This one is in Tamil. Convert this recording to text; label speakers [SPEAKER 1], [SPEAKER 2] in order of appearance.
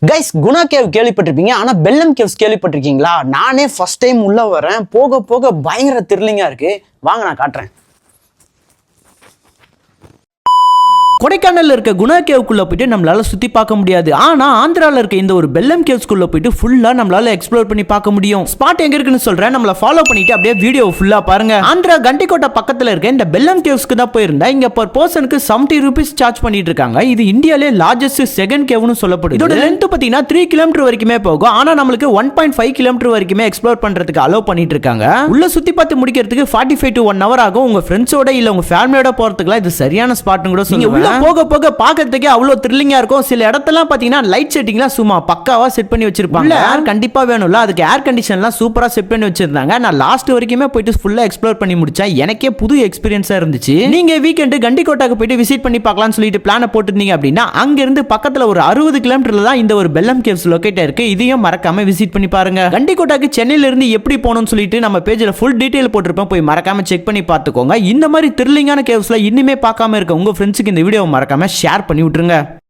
[SPEAKER 1] கைஸ், குணா கேவ் கேள்விப்பட்டிருப்பீங்க. ஆனா பெல்லம் கேவ்ஸ் கேள்விப்பட்டிருக்கீங்களா? நானே ஃபர்ஸ்ட் டைம் உள்ள வரேன். போக போக பயங்கர த்ரில்லிங்கா இருக்கு. வாங்க நான் காட்டுறேன். கொடைக்கானல்ல இருக்க குணா கேவுக்குள்ள போயிட்டு நம்மளால சுத்தி பார்க்க முடியாது. ஆனா ஆந்திரால இருக்க இந்த ஒரு பெல்லம் கேவ்ஸ்குள்ள போயிட்டு ஃபுல்லா நம்மளால எக்ஸ்ப்ளோர் பண்ணி பார்க்க முடியும். ஸ்பாட் எங்க இருக்குன்னு சொல்றேன், நம்மள ஃபாலோ பண்ணிட்டு அப்படியே வீடியோ ஃபுல்லா பாருங்க. ஆந்திரா கண்டிகோட்டா பக்கத்துல இருக்க இந்த பெல்லம் கேவ்ஸ்க்கு தான் போயிருந்தா. இங்க பர் பர்சனுக்கு 70 ரூபீஸ் சார்ஜ் பண்ணிட்டு இருக்காங்க. இது இந்தியாலே லார்ஜஸ்ட் செகண்ட் கேவ்னு சொல்லப்படுது. இதோட லென்த் பாத்தீங்கன்னா 3 கிலோமீட்டர் வரைக்குமே போகும். ஆனா நம்மளுக்கு 1.5 கிலோமீட்டர் வரைக்குமே எக்ஸ்ப்ளோர் பண்றதுக்கு அலோவ் பண்ணிட்டு இருக்காங்க. உள்ள சுத்தி பார்த்து முடிக்கிறதுக்கு 45 to 1 hour ஆகும். உங்க ஃப்ரெண்ட்ஸோட இல்ல உங்க ஃபேமிலியோட போறதுக்குலாம் இது சரியான ஸ்பாட்னு கூட சொல்லுவாங்க. போக போக பார்க்கிறதுக்கே அவ்வளோ த்ரில்லிங்கா இருக்கும். சில இடத்தெல்லாம் பாத்தீங்கன்னா லைட் செட்டிங்லாம் சும்மா பக்காவா செட் பண்ணி வச்சிருப்பாங்க. ஏர் கண்டிப்பா வேணும்ல, அதுக்கு ஏர் கண்டிஷன்லாம் சூப்பரா செட் பண்ணி வச்சிருந்தாங்க. நான் லாஸ்ட் வரைக்குமே போயிட்டு ஃபுல்லா எக்ஸ்ப்ளோர் பண்ணி முடிச்சேன். எனக்கே புது எக்ஸ்பீரியன்ஸா இருந்துச்சு. நீங்க வீக்கெண்ட் கண்டிகோட்டாக்கு போயிட்டு விசிட் பண்ணி பார்க்கலாம்னு சொல்லிட்டு பிளான போட்டுருந்தீங்க அப்படின்னா அங்க இருந்து பக்கத்துல ஒரு 60 கிலோமீட்டர்ல தான் இந்த ஒரு பெல்லம் கேவ்ஸ் லொகேட் இருக்கு. இதையும் மறக்காம விசிட் பண்ணி பாருங்க. கண்டிகோட்டாக்கு சென்னையில இருந்து எப்படி போகணும்னு சொல்லிட்டு நம்ம பேஜ்ல ஃபுல் டீடைல் போட்டிருப்போம், போய் மறக்காம செக் பண்ணி பார்த்துக்கோங்க. இந்த மாதிரி த்ரில்லிங்கான கேவ்ஸ்ல இன்னுமே பார்க்காம இருக்க உங்க ஃப்ரெண்ட்ஸுக்கு இந்த வீடியோ மறக்காம ஷேர் பண்ணி விட்டுருங்க.